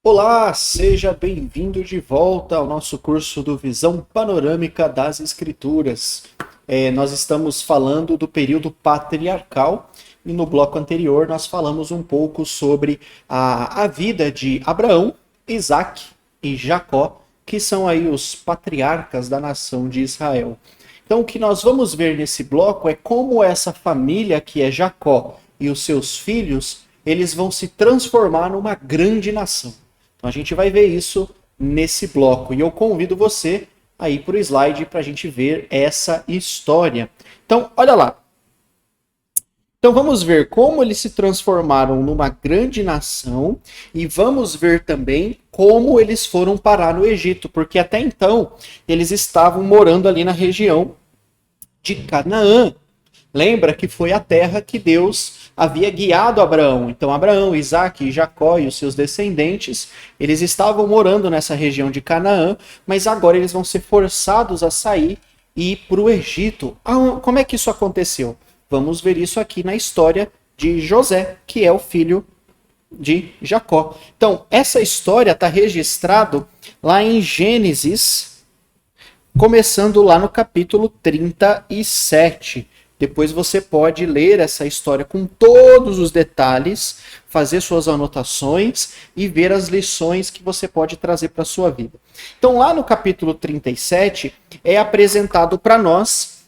Olá, seja bem-vindo de volta ao nosso curso do Visão Panorâmica das Escrituras. Nós estamos falando do período patriarcal e no bloco anterior nós falamos um pouco sobre a vida de Abraão, Isaac e Jacó, que são aí os patriarcas da nação de Israel. Então, o que nós vamos ver nesse bloco é como essa família, que é Jacó e os seus filhos, eles vão se transformar numa grande nação. Então a gente vai ver isso nesse bloco. E eu convido você a ir para o slide para a gente ver essa história. Então, olha lá. Então vamos ver como eles se transformaram numa grande nação e vamos ver também como eles foram parar no Egito, porque até então eles estavam morando ali na região de Canaã. Lembra que foi a terra que Deus havia guiado Abraão. Então Abraão, Isaac, Jacó e os seus descendentes, eles estavam morando nessa região de Canaã, mas agora eles vão ser forçados a sair e ir para o Egito. Como é que isso aconteceu? Vamos ver isso aqui na história de José, que é o filho de Jacó. Então, essa história está registrada lá em Gênesis, começando lá no capítulo 37. Depois você pode ler essa história com todos os detalhes, fazer suas anotações e ver as lições que você pode trazer para a sua vida. Então, lá no capítulo 37, é apresentado para nós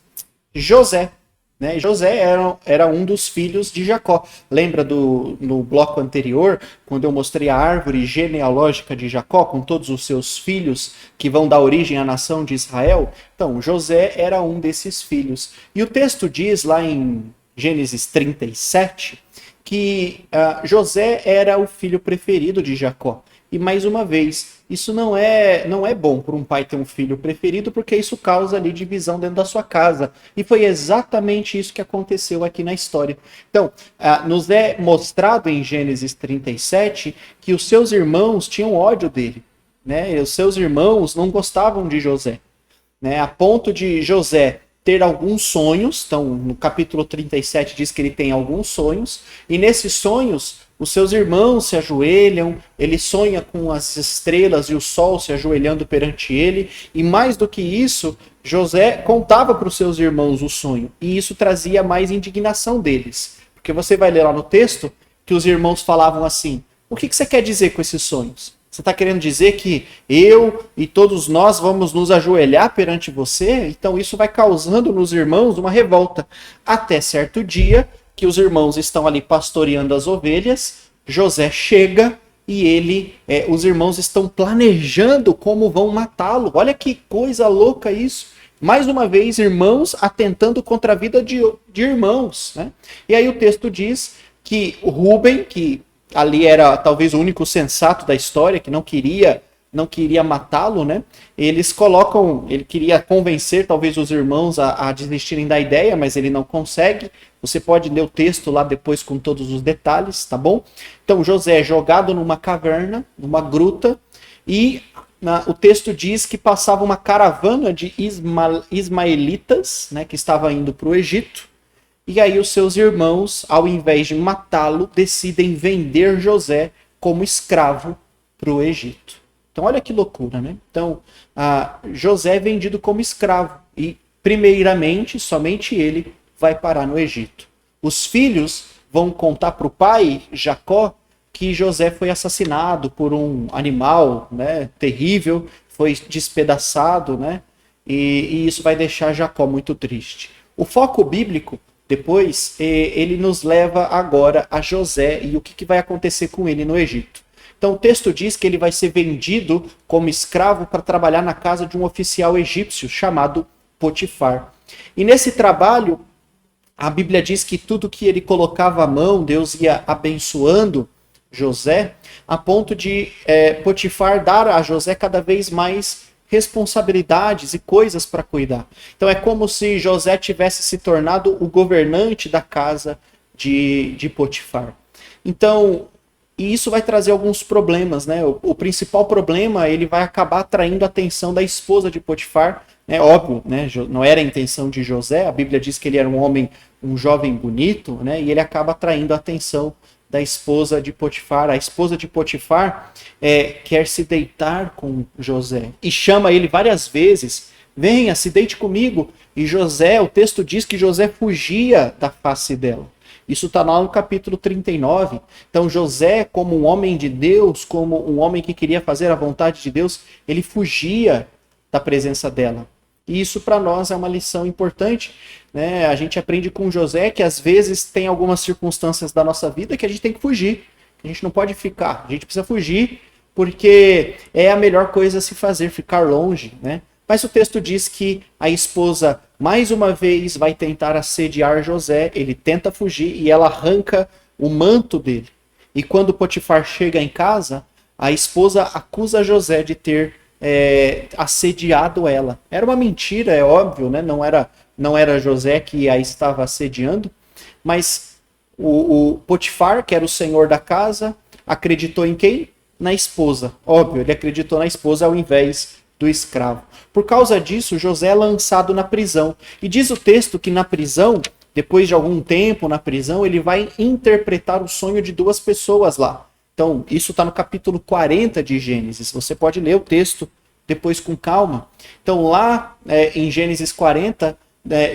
José. Né? José era um dos filhos de Jacó. Lembra no bloco anterior, quando eu mostrei a árvore genealógica de Jacó, com todos os seus filhos que vão dar origem à nação de Israel? Então, José era um desses filhos. E o texto diz lá em Gênesis 37 que José era o filho preferido de Jacó. E mais uma vez, isso não é bom para um pai ter um filho preferido, porque isso causa ali divisão dentro da sua casa. E foi exatamente isso que aconteceu aqui na história. Então, nos é mostrado em Gênesis 37 que os seus irmãos tinham ódio dele. Né? Os seus irmãos não gostavam de José. Né? A ponto de José ter alguns sonhos. Então, no capítulo 37 diz que ele tem alguns sonhos. E nesses sonhos, os seus irmãos se ajoelham, ele sonha com as estrelas e o sol se ajoelhando perante ele, e mais do que isso, José contava para os seus irmãos o sonho, e isso trazia mais indignação deles, porque você vai ler lá no texto que os irmãos falavam assim: o que você quer dizer com esses sonhos? Você está querendo dizer que eu e todos nós vamos nos ajoelhar perante você? Então isso vai causando nos irmãos uma revolta, até certo dia que os irmãos estão ali pastoreando as ovelhas, José chega e os irmãos estão planejando como vão matá-lo. Olha que coisa louca isso. Mais uma vez, irmãos atentando contra a vida de irmãos. Né? E aí o texto diz que o Rúben, que ali era talvez o único sensato da história, que não queria matá-lo, né? Ele queria convencer talvez os irmãos a desistirem da ideia, mas ele não consegue. Você pode ler o texto lá depois com todos os detalhes, tá bom? Então José é jogado numa caverna, numa gruta, e o texto diz que passava uma caravana de ismaelitas, né, que estava indo para o Egito, e aí os seus irmãos, ao invés de matá-lo, decidem vender José como escravo para o Egito. Então, olha que loucura, né? Então, José é vendido como escravo. E, primeiramente, somente ele vai parar no Egito. Os filhos vão contar para o pai, Jacó, que José foi assassinado por um animal, né, terrível, foi despedaçado, né? E isso vai deixar Jacó muito triste. O foco bíblico, depois, ele nos leva agora a José e o que vai acontecer com ele no Egito. Então o texto diz que ele vai ser vendido como escravo para trabalhar na casa de um oficial egípcio chamado Potifar. E nesse trabalho, a Bíblia diz que tudo que ele colocava à mão, Deus ia abençoando José, a ponto de Potifar dar a José cada vez mais responsabilidades e coisas para cuidar. Então é como se José tivesse se tornado o governante da casa de Potifar. Então, e isso vai trazer alguns problemas, né? O principal problema, ele vai acabar atraindo a atenção da esposa de Potifar, né? Óbvio, né? Não era a intenção de José, a Bíblia diz que ele era um jovem bonito, né? E ele acaba atraindo a atenção da esposa de Potifar. A esposa de Potifar quer se deitar com José e chama ele várias vezes: venha, se deite comigo. E José, o texto diz que José fugia da face dela. Isso está lá no capítulo 39. Então José, como um homem de Deus, como um homem que queria fazer a vontade de Deus, ele fugia da presença dela. E isso para nós é uma lição importante, né? A gente aprende com José que às vezes tem algumas circunstâncias da nossa vida que a gente tem que fugir. A gente não pode ficar, a gente precisa fugir porque é a melhor coisa a se fazer, ficar longe, né? Mas o texto diz que a esposa, mais uma vez, vai tentar assediar José, ele tenta fugir e ela arranca o manto dele. E quando Potifar chega em casa, a esposa acusa José de ter assediado ela. Era uma mentira, é óbvio, né? Não era José que a estava assediando, mas o Potifar, que era o senhor da casa, acreditou em quem? Na esposa. Óbvio, ele acreditou na esposa ao invés do escravo. Por causa disso, José é lançado na prisão. E diz o texto que na prisão, depois de algum tempo na prisão, ele vai interpretar o sonho de duas pessoas lá. Então, isso está no capítulo 40 de Gênesis. Você pode ler o texto depois com calma. Então, lá em Gênesis 40,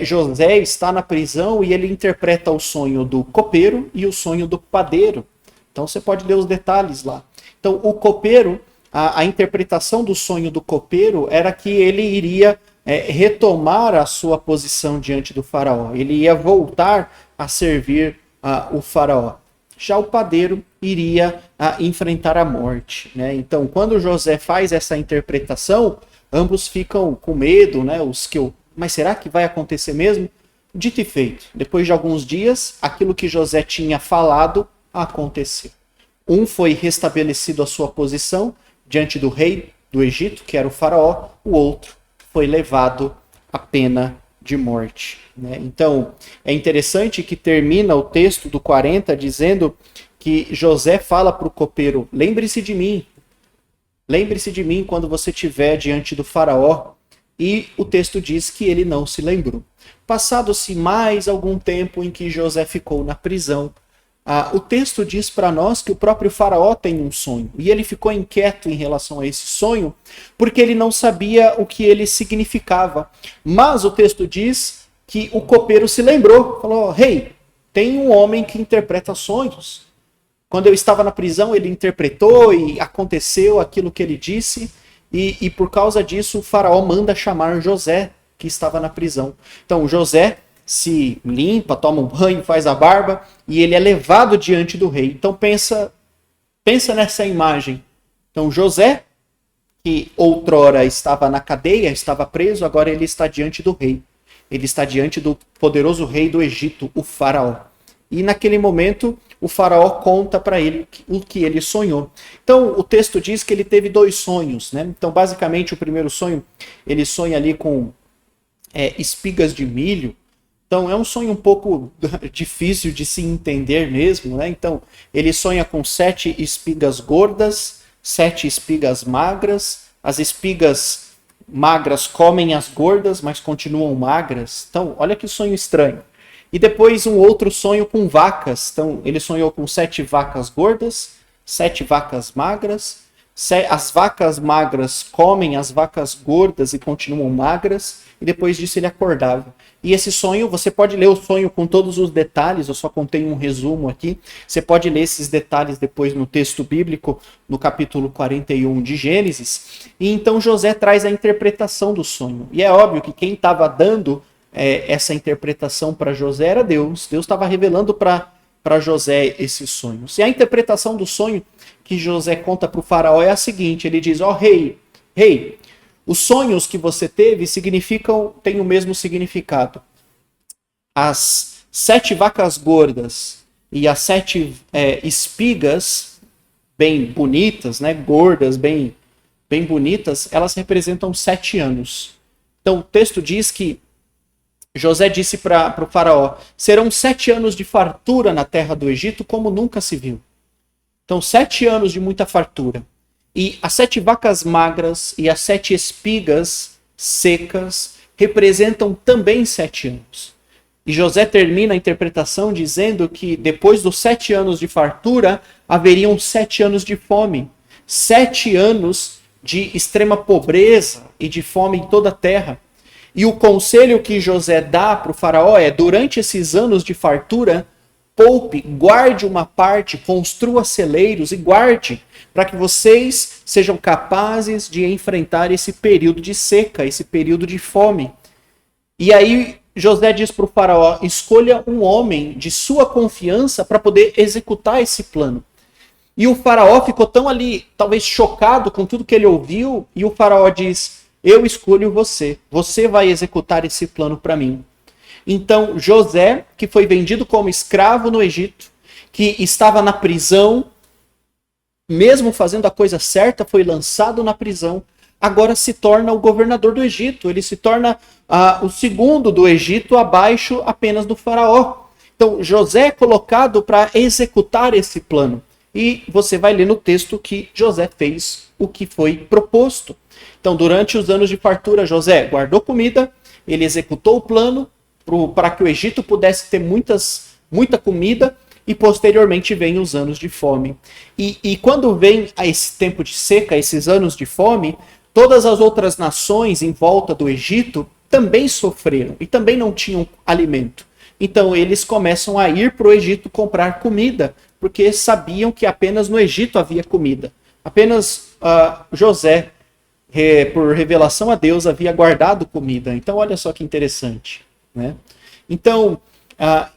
José está na prisão e ele interpreta o sonho do copeiro e o sonho do padeiro. Então, você pode ler os detalhes lá. Então, o copeiro, a interpretação do sonho do copeiro era que ele iria retomar a sua posição diante do faraó. Ele ia voltar a servir o faraó. Já o padeiro iria enfrentar a morte, né? Então, quando José faz essa interpretação, ambos ficam com medo, né? Mas será que vai acontecer mesmo? Dito e feito. Depois de alguns dias, aquilo que José tinha falado aconteceu. Um foi restabelecido a sua posição diante do rei do Egito, que era o faraó. O outro foi levado à pena de morte, né? Então, é interessante que termina o texto do 40 dizendo que José fala para o copeiro: lembre-se de mim quando você estiver diante do faraó. E o texto diz que ele não se lembrou. Passado-se mais algum tempo em que José ficou na prisão, o texto diz para nós que o próprio faraó tem um sonho. E ele ficou inquieto em relação a esse sonho, porque ele não sabia o que ele significava. Mas o texto diz que o copeiro se lembrou. Falou: rei, tem um homem que interpreta sonhos. Quando eu estava na prisão, ele interpretou e aconteceu aquilo que ele disse. E por causa disso, o faraó manda chamar José, que estava na prisão. Então, José se limpa, toma um banho, faz a barba e ele é levado diante do rei. Então pensa nessa imagem. Então José, que outrora estava na cadeia, estava preso, agora ele está diante do rei. Ele está diante do poderoso rei do Egito, o faraó. E naquele momento o faraó conta para ele o que ele sonhou. Então o texto diz que ele teve dois sonhos, né? Então basicamente o primeiro sonho, ele sonha ali com espigas de milho. Então é um sonho um pouco difícil de se entender mesmo, né? Então ele sonha com 7 espigas gordas, 7 espigas magras. As espigas magras comem as gordas, mas continuam magras. Então olha que sonho estranho. E depois um outro sonho com vacas. Então ele sonhou com 7 vacas gordas, 7 vacas magras. As vacas magras comem as vacas gordas e continuam magras. E depois disso ele acordava. E esse sonho, você pode ler o sonho com todos os detalhes, eu só contei um resumo aqui. Você pode ler esses detalhes depois no texto bíblico, no capítulo 41 de Gênesis. E então José traz a interpretação do sonho. E é óbvio que quem estava dando essa interpretação para José era Deus. Deus estava revelando para José esses sonhos. E a interpretação do sonho que José conta para o faraó é a seguinte: ele diz: ó rei, os sonhos que você teve têm o mesmo significado. As 7 vacas gordas e as 7 espigas bem bonitas, né, gordas, bem bonitas, elas representam 7 anos. Então o texto diz que José disse para o faraó: serão 7 anos de fartura na terra do Egito como nunca se viu. Então 7 anos de muita fartura. E as 7 vacas magras e as 7 espigas secas representam também 7 anos. E José termina a interpretação dizendo que depois dos 7 anos de fartura, haveriam 7 anos de fome. 7 anos de extrema pobreza e de fome em toda a terra. E o conselho que José dá para o faraó é, durante esses anos de fartura, poupe, guarde uma parte, construa celeiros e guarde, para que vocês sejam capazes de enfrentar esse período de seca, esse período de fome. E aí José diz para o faraó, escolha um homem de sua confiança para poder executar esse plano. E o faraó ficou tão ali, talvez chocado com tudo que ele ouviu, e o faraó diz, eu escolho você, você vai executar esse plano para mim. Então José, que foi vendido como escravo no Egito, que estava na prisão, mesmo fazendo a coisa certa, foi lançado na prisão, agora se torna o governador do Egito, ele se torna o segundo do Egito, abaixo apenas do faraó. Então José é colocado para executar esse plano. E você vai ler no texto que José fez o que foi proposto. Então, durante os anos de fartura, José guardou comida, ele executou o plano para que o Egito pudesse ter muita comida, e posteriormente vem os anos de fome. E quando vem esse tempo de seca, esses anos de fome, todas as outras nações em volta do Egito também sofreram e também não tinham alimento. Então eles começam a ir para o Egito comprar comida, porque sabiam que apenas no Egito havia comida. Apenas José, por revelação a Deus, havia guardado comida. Então olha só que interessante, né? Então,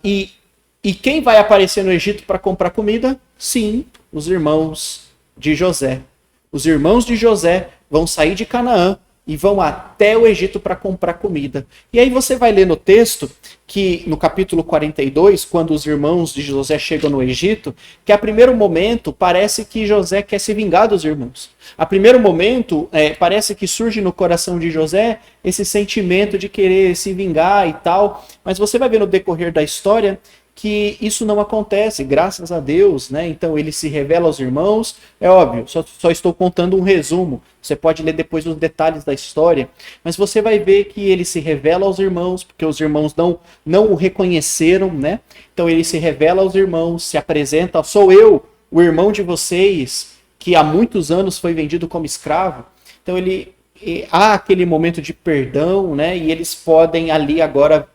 e quem vai aparecer no Egito para comprar comida? Sim, os irmãos de José. Os irmãos de José vão sair de Canaã e vão até o Egito para comprar comida. E aí você vai ler no texto que no capítulo 42, quando os irmãos de José chegam no Egito, que a primeiro momento parece que José quer se vingar dos irmãos. A primeiro momento parece que surge no coração de José esse sentimento de querer se vingar e tal, mas você vai ver no decorrer da história que isso não acontece, graças a Deus, né? Então ele se revela aos irmãos, é óbvio, só estou contando um resumo, você pode ler depois os detalhes da história, mas você vai ver que ele se revela aos irmãos, porque os irmãos não o reconheceram, né? Então ele se revela aos irmãos, se apresenta, sou eu, o irmão de vocês, que há muitos anos foi vendido como escravo. Então há aquele momento de perdão, né? E eles podem ali agora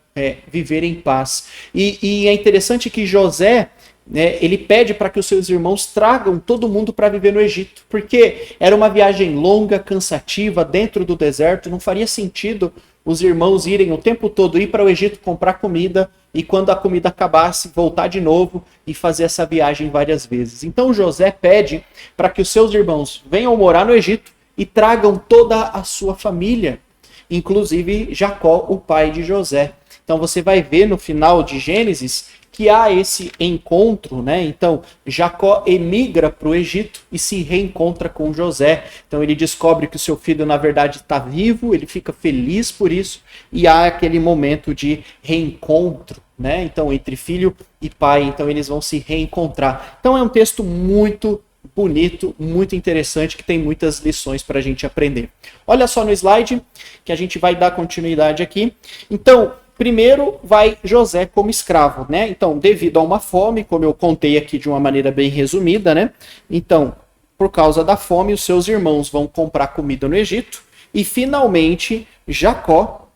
viver em paz. E é interessante que José, né, ele pede para que os seus irmãos tragam todo mundo para viver no Egito, porque era uma viagem longa, cansativa, dentro do deserto, não faria sentido os irmãos irem o tempo todo, ir para o Egito comprar comida, e quando a comida acabasse, voltar de novo e fazer essa viagem várias vezes. Então José pede para que os seus irmãos venham morar no Egito e tragam toda a sua família, inclusive Jacó, o pai de José. Então você vai ver no final de Gênesis que há esse encontro, né? Então Jacó emigra para o Egito e se reencontra com José. Então ele descobre que o seu filho na verdade está vivo, ele fica feliz por isso e há aquele momento de reencontro, né? Então entre filho e pai, então eles vão se reencontrar. Então é um texto muito bonito, muito interessante, que tem muitas lições para a gente aprender. Olha só no slide que a gente vai dar continuidade aqui. Então primeiro vai José como escravo, né? Então, devido a uma fome, como eu contei aqui de uma maneira bem resumida, né? Então, por causa da fome, os seus irmãos vão comprar comida no Egito e finalmente Jacó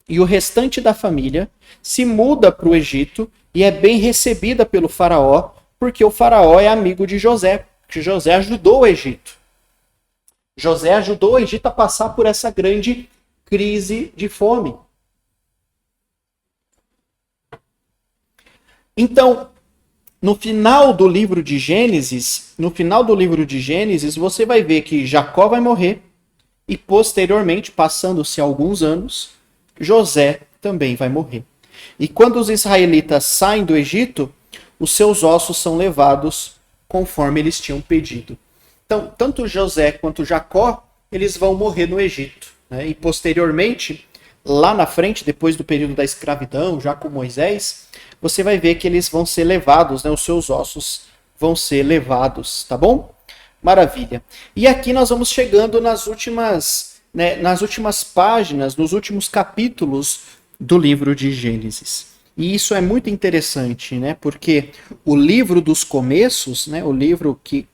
e o restante da família se muda para o Egito e é bem recebida pelo faraó, porque o faraó é amigo de José, que José ajudou o Egito. José ajudou o Egito a passar por essa grande crise de fome. Então, no final do livro de Gênesis, você vai ver que Jacó vai morrer e posteriormente, passando-se alguns anos, José também vai morrer. E quando os israelitas saem do Egito, os seus ossos são levados conforme eles tinham pedido. Então, tanto José quanto Jacó, eles vão morrer no Egito, né? E posteriormente, lá na frente, depois do período da escravidão, já com Moisés, você vai ver que eles vão ser levados, né? Os seus ossos vão ser levados, tá bom? Maravilha. E aqui nós vamos chegando nas últimas páginas, nos últimos capítulos do livro de Gênesis. E isso é muito interessante, né? Porque o livro dos começos, né? O livro que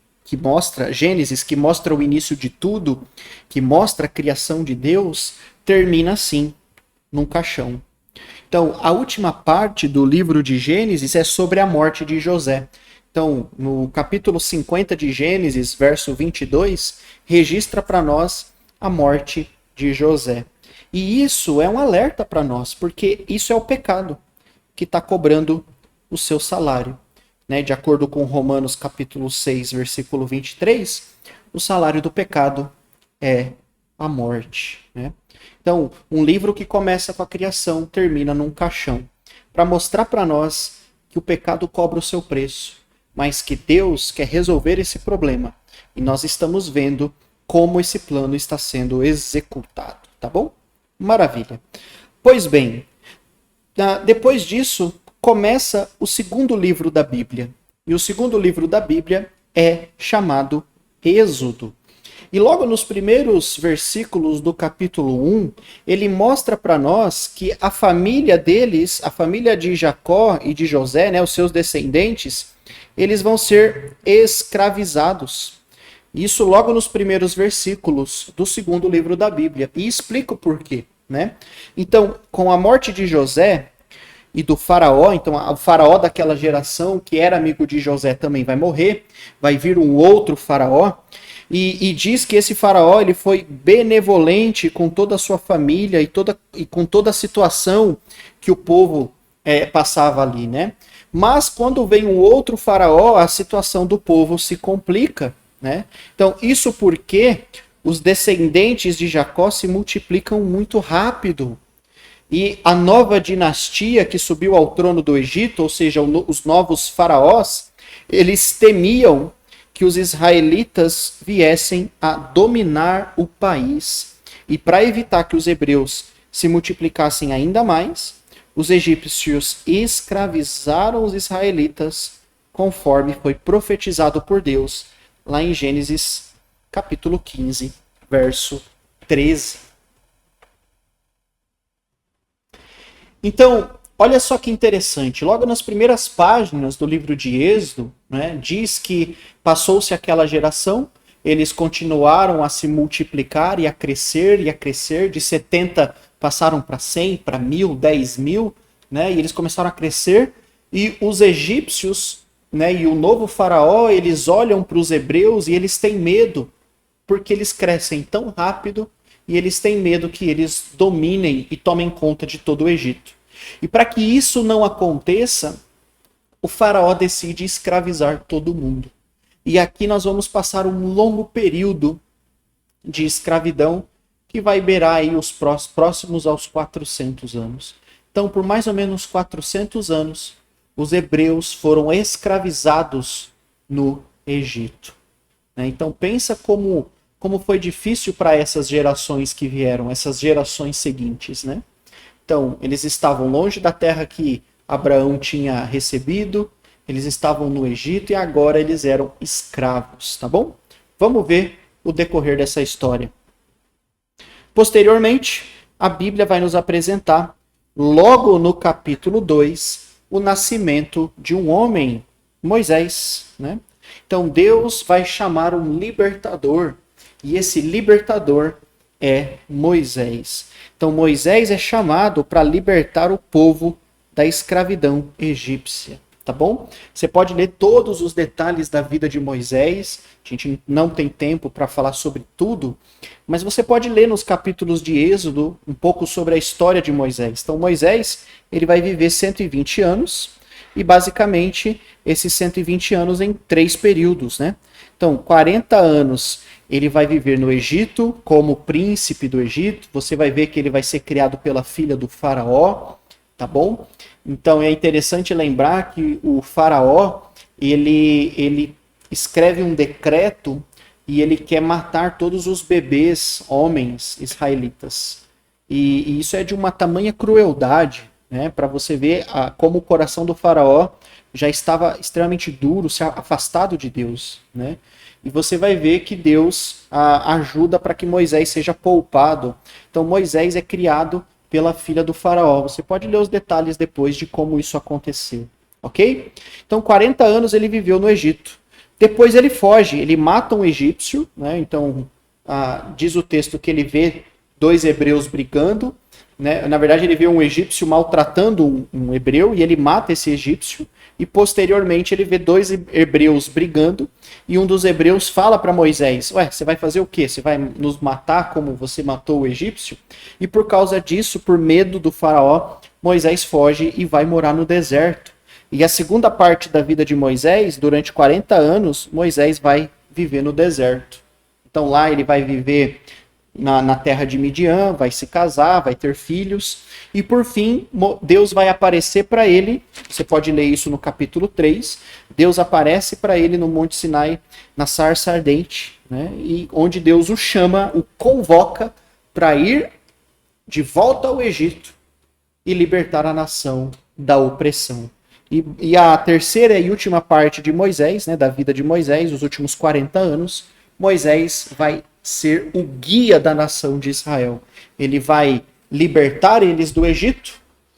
mostra Gênesis, que mostra o início de tudo, que mostra a criação de Deus, termina assim, num caixão. Então, a última parte do livro de Gênesis é sobre a morte de José. Então, no capítulo 50 de Gênesis, verso 22, registra para nós a morte de José. E isso é um alerta para nós, porque isso é o pecado que está cobrando o seu salário. Né? De acordo com Romanos capítulo 6, versículo 23, o salário do pecado é a morte. Né? Então, um livro que começa com a criação termina num caixão, para mostrar para nós que o pecado cobra o seu preço, mas que Deus quer resolver esse problema. E nós estamos vendo como esse plano está sendo executado, tá bom? Maravilha. Pois bem, depois disso, começa o segundo livro da Bíblia. E o segundo livro da Bíblia é chamado Êxodo. E logo nos primeiros versículos do capítulo 1, ele mostra para nós que a família deles, a família de Jacó e de José, né, os seus descendentes, eles vão ser escravizados. Isso logo nos primeiros versículos do segundo livro da Bíblia. E explico por quê. Né? Então, com a morte de José e do faraó, então o faraó daquela geração que era amigo de José também vai morrer, vai vir um outro faraó, e diz que esse faraó ele foi benevolente com toda a sua família e com toda a situação que o povo passava ali, né? Mas quando vem um outro faraó, a situação do povo se complica, né? Então, isso porque os descendentes de Jacó se multiplicam muito rápido. E a nova dinastia que subiu ao trono do Egito, ou seja, os novos faraós, eles temiam que os israelitas viessem a dominar o país. E para evitar que os hebreus se multiplicassem ainda mais, os egípcios escravizaram os israelitas, conforme foi profetizado por Deus lá em Gênesis capítulo 15, verso 13. Então, olha só que interessante. Logo nas primeiras páginas do livro de Êxodo, né, diz que passou-se aquela geração, eles continuaram a se multiplicar e a crescer, de 70 passaram para 100, para 1000, 10.000, né, e eles começaram a crescer, e os egípcios, né, e o novo faraó, eles olham para os hebreus e eles têm medo, porque eles crescem tão rápido e eles têm medo que eles dominem e tomem conta de todo o Egito. E para que isso não aconteça, o faraó decide escravizar todo mundo. E aqui nós vamos passar um longo período de escravidão que vai beirar aí os próximos aos 400 anos. Então, por mais ou menos 400 anos, os hebreus foram escravizados no Egito. Então, pensa como foi difícil para essas gerações que vieram, essas gerações seguintes, né? Então, eles estavam longe da terra que Abraão tinha recebido, eles estavam no Egito e agora eles eram escravos, tá bom? Vamos ver o decorrer dessa história. Posteriormente, a Bíblia vai nos apresentar, logo no capítulo 2, o nascimento de um homem, Moisés, né? Então, Deus vai chamar um libertador, e esse libertador é Moisés. Então, Moisés é chamado para libertar o povo da escravidão egípcia, tá bom? Você pode ler todos os detalhes da vida de Moisés, a gente não tem tempo para falar sobre tudo, mas você pode ler nos capítulos de Êxodo um pouco sobre a história de Moisés. Então, Moisés, ele vai viver 120 anos, e basicamente esses 120 anos em 3 períodos, né? Então, 40 anos ele vai viver no Egito como príncipe do Egito. Você vai ver que ele vai ser criado pela filha do faraó, tá bom? Então é interessante lembrar que o faraó, ele escreve um decreto e ele quer matar todos os bebês homens israelitas. E isso é de uma tamanha crueldade, né? Para você ver como o coração do faraó já estava extremamente duro, se afastado de Deus, né? E você vai ver que Deus ajuda para que Moisés seja poupado. Então Moisés é criado pela filha do faraó. Você pode ler os detalhes depois de como isso aconteceu, ok? Então, 40 anos ele viveu no Egito. Depois ele foge, ele mata um egípcio, né? Então, diz o texto que ele vê 2 hebreus brigando, né? Na verdade, ele vê um egípcio maltratando um hebreu e ele mata esse egípcio. E posteriormente ele vê 2 hebreus brigando e um dos hebreus fala para Moisés: ué, você vai fazer o quê? Você vai nos matar como você matou o egípcio? E por causa disso, por medo do faraó, Moisés foge e vai morar no deserto. E a segunda parte da vida de Moisés, durante 40 anos, Moisés vai viver no deserto. Então lá ele vai viver na terra de Midian, vai se casar, vai ter filhos, e por fim, Deus vai aparecer para ele, você pode ler isso no capítulo 3, Deus aparece para ele no Monte Sinai, na sarça ardente, né, e onde Deus o chama, o convoca para ir de volta ao Egito e libertar a nação da opressão. E a terceira e última parte de Moisés, né, da vida de Moisés, os últimos 40 anos, Moisés vai ser o guia da nação de Israel. Ele vai libertar eles do Egito,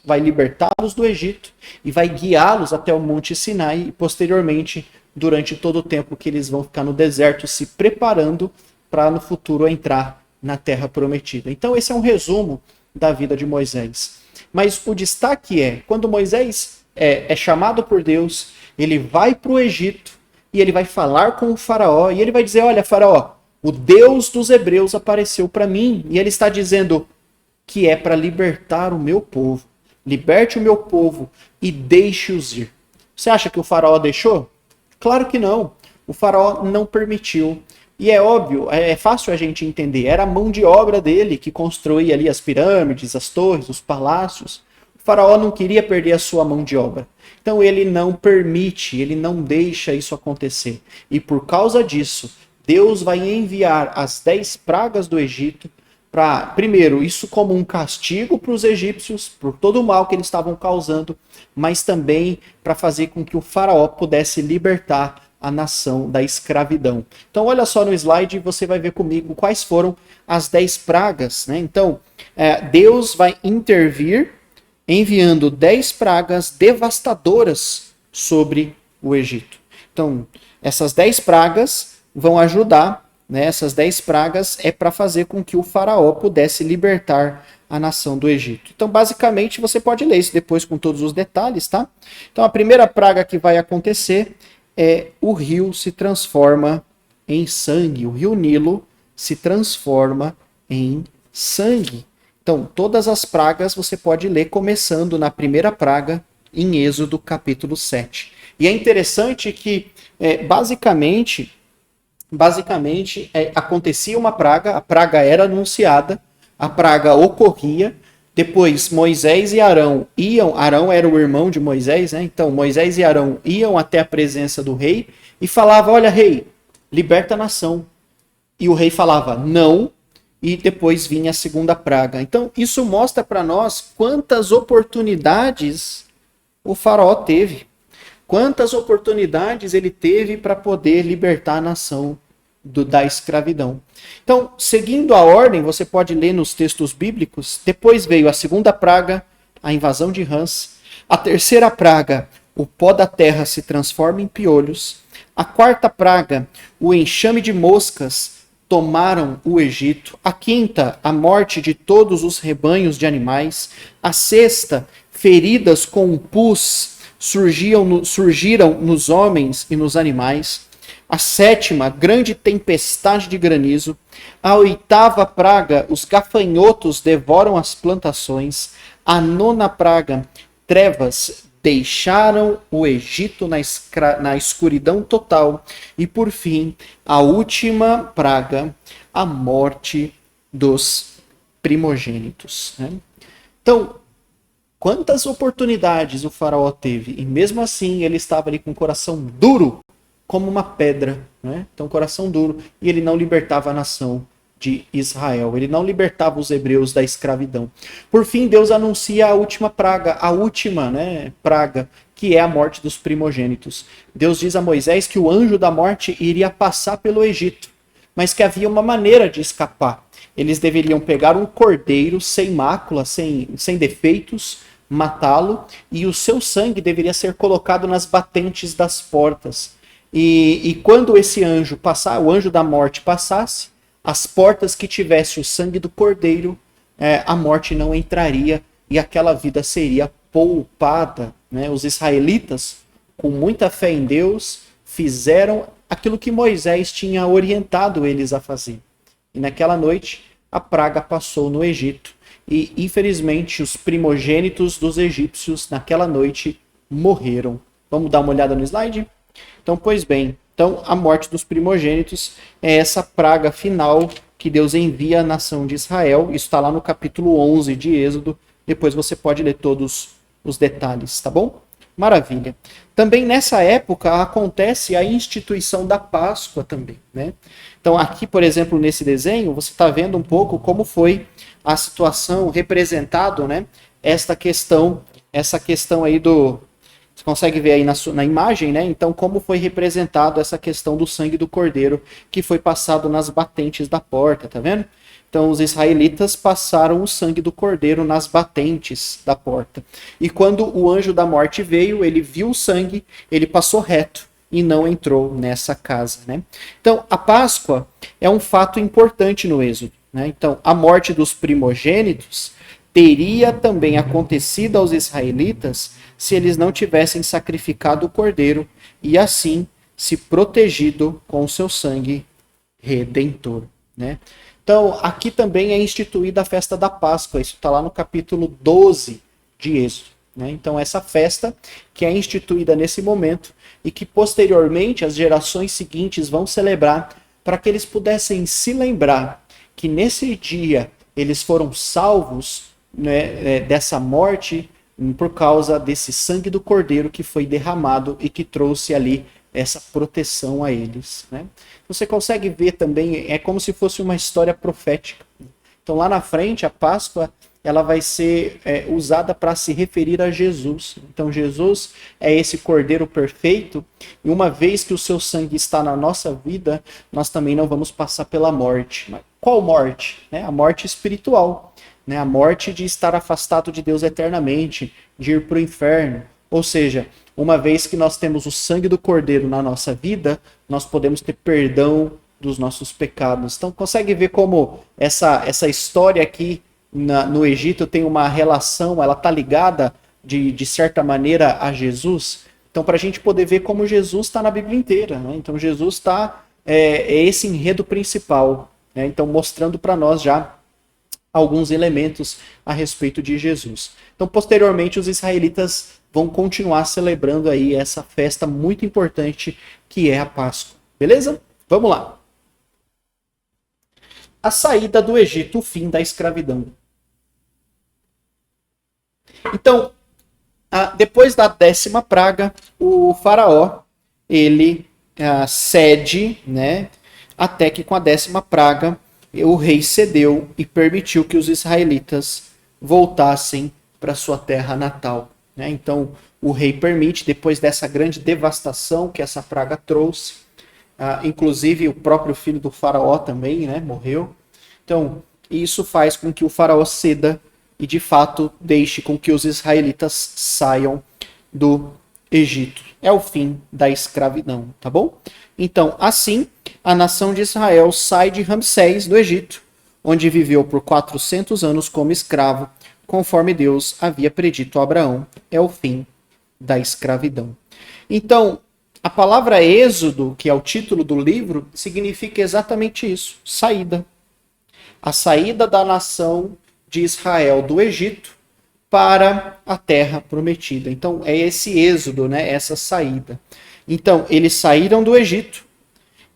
vai libertá-los do Egito e vai guiá-los até o Monte Sinai e posteriormente, durante todo o tempo que eles vão ficar no deserto, se preparando para no futuro entrar na Terra Prometida. Então esse é um resumo da vida de Moisés. Mas o destaque é, quando Moisés é chamado por Deus, ele vai para o Egito e ele vai falar com o faraó e ele vai dizer: olha, faraó, o Deus dos hebreus apareceu para mim e ele está dizendo que é para libertar o meu povo. Liberte o meu povo e deixe-os ir. Você acha que o faraó deixou? Claro que não. O faraó não permitiu. E é óbvio, é fácil a gente entender. Era a mão de obra dele que construía ali as pirâmides, as torres, os palácios. O faraó não queria perder a sua mão de obra. Então ele não permite, ele não deixa isso acontecer. E por causa disso, Deus vai enviar as 10 pragas do Egito para, primeiro, isso como um castigo para os egípcios, por todo o mal que eles estavam causando, mas também para fazer com que o faraó pudesse libertar a nação da escravidão. Então, olha só no slide, você vai ver comigo quais foram as 10 pragas, né? Então, Deus vai intervir enviando 10 pragas devastadoras sobre o Egito. Então, essas 10 pragas vão ajudar, né? Essas 10 pragas é para fazer com que o faraó pudesse libertar a nação do Egito. Então, basicamente, você pode ler isso depois com todos os detalhes, tá? Então, a primeira praga que vai acontecer é o rio se transforma em sangue. O rio Nilo se transforma em sangue. Então, todas as pragas você pode ler começando na primeira praga em Êxodo capítulo 7. E é interessante que, basicamente acontecia uma praga, a praga era anunciada, a praga ocorria, depois Moisés e Arão era o irmão de Moisés, né? Então Moisés e Arão iam até a presença do rei e falavam: olha, rei, liberta a nação. E o rei falava não, e depois vinha a segunda praga. Então isso mostra para nós quantas oportunidades o faraó teve. Quantas oportunidades ele teve para poder libertar a nação da escravidão. Então, seguindo a ordem, você pode ler nos textos bíblicos, depois veio a segunda praga, a invasão de rãs. A terceira praga, o pó da terra se transforma em piolhos. A quarta praga, o enxame de moscas tomaram o Egito. A quinta, a morte de todos os rebanhos de animais. A sexta, feridas com pus surgiram nos homens e nos animais. A sétima, grande tempestade de granizo. A oitava praga, os gafanhotos devoram as plantações. A nona praga, trevas deixaram o Egito na escuridão total. E por fim, a última praga, a morte dos primogênitos. Né? Então, quantas oportunidades o faraó teve, e mesmo assim ele estava ali com o coração duro, como uma pedra, né? Então coração duro, e ele não libertava a nação de Israel, ele não libertava os hebreus da escravidão. Por fim, Deus anuncia a última praga, praga, que é a morte dos primogênitos. Deus diz a Moisés que o anjo da morte iria passar pelo Egito, mas que havia uma maneira de escapar. Eles deveriam pegar um cordeiro sem mácula, sem defeitos, matá-lo, e o seu sangue deveria ser colocado nas batentes das portas. E quando esse anjo passar, o anjo da morte passasse, as portas que tivesse o sangue do cordeiro, a morte não entraria e aquela vida seria poupada. Né? Os israelitas, com muita fé em Deus, fizeram aquilo que Moisés tinha orientado eles a fazer. E naquela noite, a praga passou no Egito. E, infelizmente, os primogênitos dos egípcios, naquela noite, morreram. Vamos dar uma olhada no slide? Então, pois bem, a morte dos primogênitos é essa praga final que Deus envia à nação de Israel. Isso está lá no capítulo 11 de Êxodo. Depois você pode ler todos os detalhes, tá bom? Maravilha. Também nessa época acontece a instituição da Páscoa também, né? Então aqui, por exemplo, nesse desenho, você está vendo um pouco como foi a situação representado, né? Essa questão aí do... Você consegue ver aí na imagem, né? Então, como foi representado essa questão do sangue do cordeiro que foi passado nas batentes da porta, tá vendo? Então, os israelitas passaram o sangue do cordeiro nas batentes da porta. E quando o anjo da morte veio, ele viu o sangue, ele passou reto e não entrou nessa casa, né? Então, a Páscoa é um fato importante no Êxodo, né? Então, a morte dos primogênitos teria também acontecido aos israelitas se eles não tivessem sacrificado o cordeiro e assim se protegido com o seu sangue redentor, né? Então, aqui também é instituída a festa da Páscoa. Isso está lá no capítulo 12 de Êxodo, né? Então, essa festa que é instituída nesse momento e que posteriormente as gerações seguintes vão celebrar para que eles pudessem se lembrar que nesse dia eles foram salvos, né, dessa morte por causa desse sangue do cordeiro que foi derramado e que trouxe ali essa proteção a eles, né? Você consegue ver também, é como se fosse uma história profética. Então lá na frente, a Páscoa, ela vai ser usada para se referir a Jesus. Então Jesus é esse cordeiro perfeito, e uma vez que o seu sangue está na nossa vida, nós também não vamos passar pela morte. Mas qual morte? Né? A morte espiritual, né? A morte de estar afastado de Deus eternamente, de ir para o inferno. Ou seja, uma vez que nós temos o sangue do cordeiro na nossa vida, nós podemos ter perdão dos nossos pecados. Então consegue ver como essa história aqui no Egito tem uma relação, ela está ligada de certa maneira a Jesus. Então para a gente poder ver como Jesus está na Bíblia inteira, né? Então Jesus está é esse enredo principal, né? Então mostrando para nós já alguns elementos a respeito de Jesus. Então posteriormente os israelitas vão continuar celebrando aí essa festa muito importante que é a Páscoa. Beleza? Vamos lá. A saída do Egito, o fim da escravidão. Então, depois da 10ª praga, o faraó, ele cede, né, até que com a 10ª praga, o rei cedeu e permitiu que os israelitas voltassem para sua terra natal. Né? Então, o rei permite, depois dessa grande devastação que essa praga trouxe, inclusive o próprio filho do faraó também, né, morreu. Então, isso faz com que o faraó ceda e, de fato, deixe com que os israelitas saiam do Egito. É o fim da escravidão, tá bom? Então, assim, a nação de Israel sai de Ramsés, do Egito, onde viveu por 400 anos como escravo, conforme Deus havia predito a Abraão. É o fim da escravidão. Então, a palavra Êxodo, que é o título do livro, significa exatamente isso, saída. A saída da nação de Israel do Egito para a terra prometida. Então, é esse êxodo, né? Essa saída. Então, eles saíram do Egito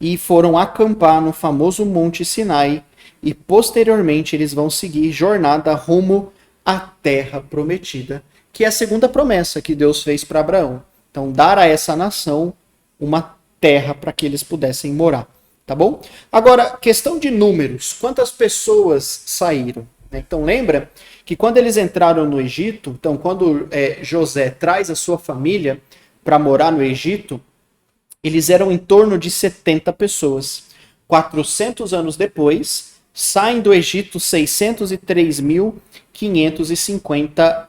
e foram acampar no famoso Monte Sinai e, posteriormente, eles vão seguir jornada rumo à terra prometida, que é a segunda promessa que Deus fez para Abraão. Então, dar a essa nação uma terra para que eles pudessem morar. Tá bom? Agora, questão de números. Quantas pessoas saíram? Então, lembra que quando eles entraram no Egito, então, quando José traz a sua família para morar no Egito, eles eram em torno de 70 pessoas. 400 anos depois, saem do Egito 603.550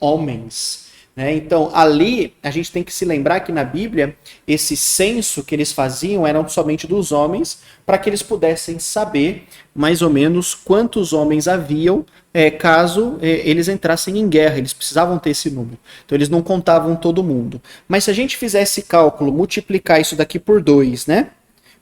homens. Né? Então, ali, a gente tem que se lembrar que na Bíblia, esse censo que eles faziam eram somente dos homens, para que eles pudessem saber mais ou menos quantos homens haviam caso eles entrassem em guerra. Eles precisavam ter esse número. Então, eles não contavam todo mundo. Mas se a gente fizer esse cálculo, multiplicar isso daqui por 2, né?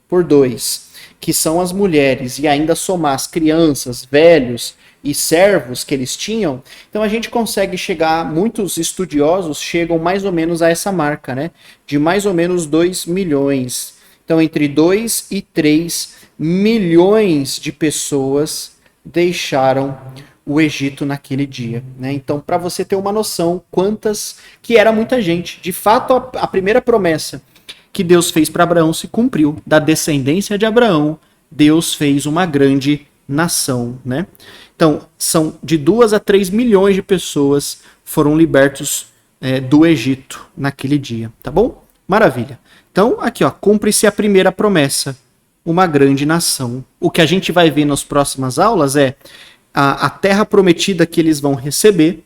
Por 2, que são as mulheres, e ainda somar as crianças, velhos e servos que eles tinham, então a gente consegue chegar, muitos estudiosos chegam mais ou menos a essa marca, né? De mais ou menos 2 milhões. Então, entre 2 e 3 milhões de pessoas deixaram o Egito naquele dia, né? Então, para você ter uma noção, quantas, que era muita gente. De fato, a primeira promessa que Deus fez para Abraão se cumpriu. Da descendência de Abraão, Deus fez uma grande nação, né? Então, são de 2 a 3 milhões de pessoas foram libertos do Egito naquele dia, tá bom? Maravilha. Então, aqui, ó, cumpre-se a primeira promessa, uma grande nação. O que a gente vai ver nas próximas aulas é a terra prometida que eles vão receber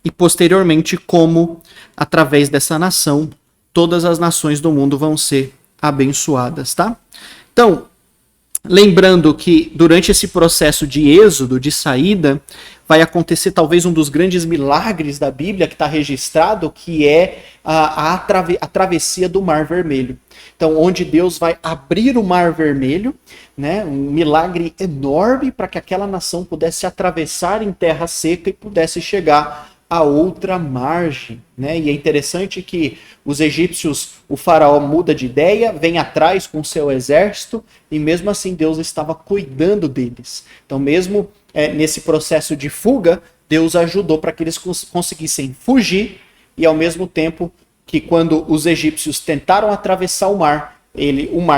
e, posteriormente, como, através dessa nação, todas as nações do mundo vão ser abençoadas, tá? Então, lembrando que durante esse processo de êxodo, de saída, vai acontecer talvez um dos grandes milagres da Bíblia que está registrado, que é a travessia do Mar Vermelho. Então, onde Deus vai abrir o Mar Vermelho, né, um milagre enorme para que aquela nação pudesse atravessar em terra seca e pudesse chegar a outra margem, né? E é interessante que os egípcios, o faraó muda de ideia, vem atrás com seu exército e mesmo assim Deus estava cuidando deles. Então mesmo nesse processo de fuga, Deus ajudou para que eles conseguissem fugir e ao mesmo tempo que quando os egípcios tentaram atravessar o mar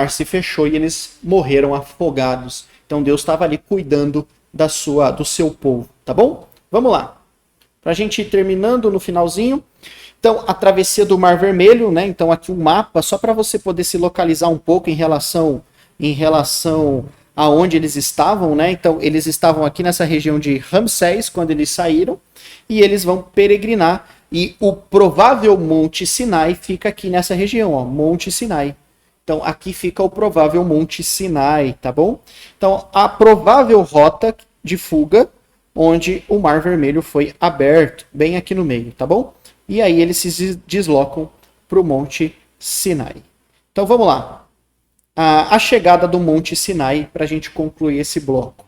se fechou e eles morreram afogados. Então Deus estava ali cuidando do seu povo, tá bom? Vamos lá. Para a gente ir terminando no finalzinho. Então, a travessia do Mar Vermelho, né? Então, aqui um mapa, só para você poder se localizar um pouco em relação a onde eles estavam, né? Então, eles estavam aqui nessa região de Ramsés, quando eles saíram, e eles vão peregrinar. E o provável Monte Sinai fica aqui nessa região, ó, Monte Sinai. Então, aqui fica o provável Monte Sinai, tá bom? Então, a provável rota de fuga, onde o Mar Vermelho foi aberto, bem aqui no meio, tá bom? E aí eles se deslocam para o Monte Sinai. Então vamos lá. A chegada do Monte Sinai para a gente concluir esse bloco.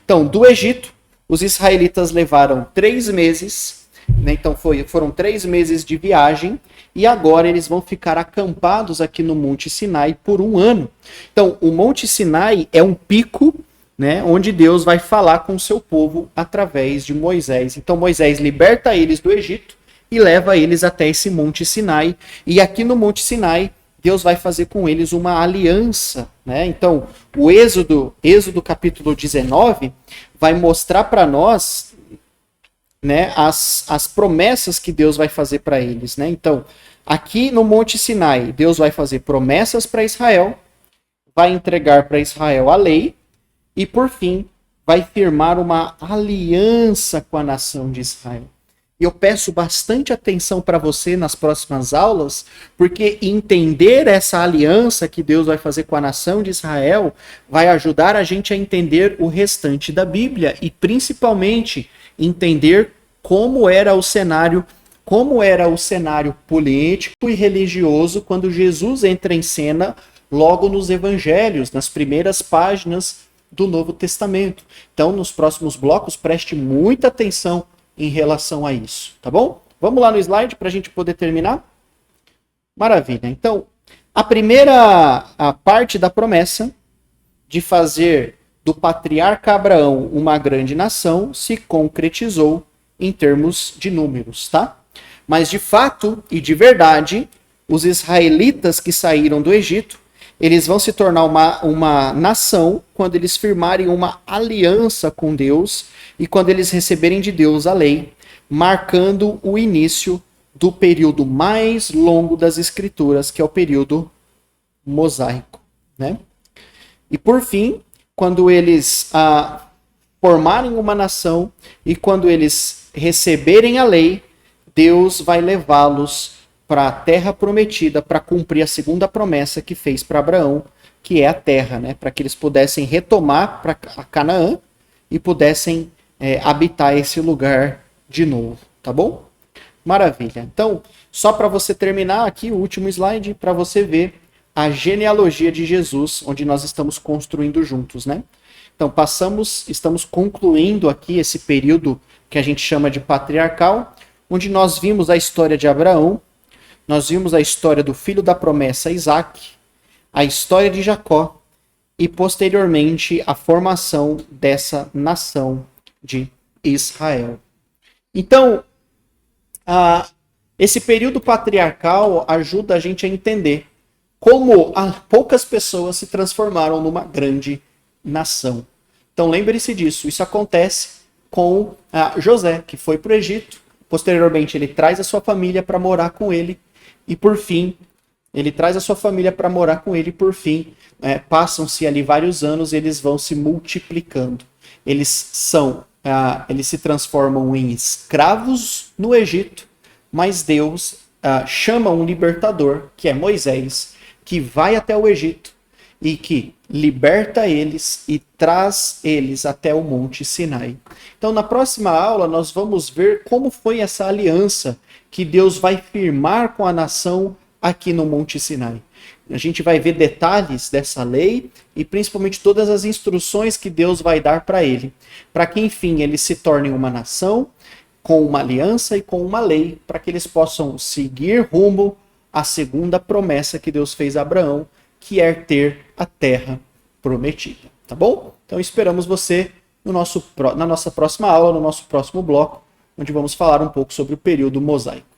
Então, do Egito, os israelitas levaram 3 meses, né? Então foram 3 meses de viagem, e agora eles vão ficar acampados aqui no Monte Sinai por 1 ano. Então, o Monte Sinai é um pico, né, onde Deus vai falar com o seu povo através de Moisés. Então Moisés liberta eles do Egito e leva eles até esse Monte Sinai. E aqui no Monte Sinai, Deus vai fazer com eles uma aliança. Né? Então, o Êxodo capítulo 19, vai mostrar para nós, né, as promessas que Deus vai fazer para eles. Né? Então, aqui no Monte Sinai, Deus vai fazer promessas para Israel, vai entregar para Israel a lei, e, por fim, vai firmar uma aliança com a nação de Israel. E eu peço bastante atenção para você nas próximas aulas, porque entender essa aliança que Deus vai fazer com a nação de Israel vai ajudar a gente a entender o restante da Bíblia e, principalmente, entender como era o cenário político e religioso quando Jesus entra em cena logo nos evangelhos, nas primeiras páginas do Novo Testamento. Então, nos próximos blocos, preste muita atenção em relação a isso, tá bom? Vamos lá no slide para a gente poder terminar? Maravilha. Então, a parte da promessa de fazer do patriarca Abraão uma grande nação se concretizou em termos de números, tá? Mas, de fato e de verdade, os israelitas que saíram do Egito, eles vão se tornar uma nação quando eles firmarem uma aliança com Deus e quando eles receberem de Deus a lei, marcando o início do período mais longo das Escrituras, que é o período mosaico. Né? E por fim, quando eles formarem uma nação e quando eles receberem a lei, Deus vai levá-los para a terra prometida para cumprir a segunda promessa que fez para Abraão, que é a terra, né? Para que eles pudessem retomar para Canaã e pudessem habitar esse lugar de novo, tá bom? Maravilha. Então, só para você terminar aqui, o último slide, para você ver a genealogia de Jesus, onde nós estamos construindo juntos, né? Então, estamos concluindo aqui esse período que a gente chama de patriarcal, onde nós vimos a história de Abraão, nós vimos a história do filho da promessa, Isaac, a história de Jacó e, posteriormente, a formação dessa nação de Israel. Então, esse período patriarcal ajuda a gente a entender como poucas pessoas se transformaram numa grande nação. Então lembre-se disso, isso acontece com José, que foi para o Egito, posteriormente ele traz a sua família para morar com ele, e por fim, passam-se ali vários anos e eles vão se multiplicando. Eles se transformam em escravos no Egito, mas Deus chama um libertador, que é Moisés, que vai até o Egito e que liberta eles e traz eles até o Monte Sinai. Então, na próxima aula, nós vamos ver como foi essa aliança que Deus vai firmar com a nação aqui no Monte Sinai. A gente vai ver detalhes dessa lei e principalmente todas as instruções que Deus vai dar para ele, para que, enfim, eles se tornem uma nação com uma aliança e com uma lei, para que eles possam seguir rumo à segunda promessa que Deus fez a Abraão, que é ter a terra prometida. Tá bom? Então esperamos você na nossa próxima aula, no nosso próximo bloco, onde vamos falar um pouco sobre o período mosaico.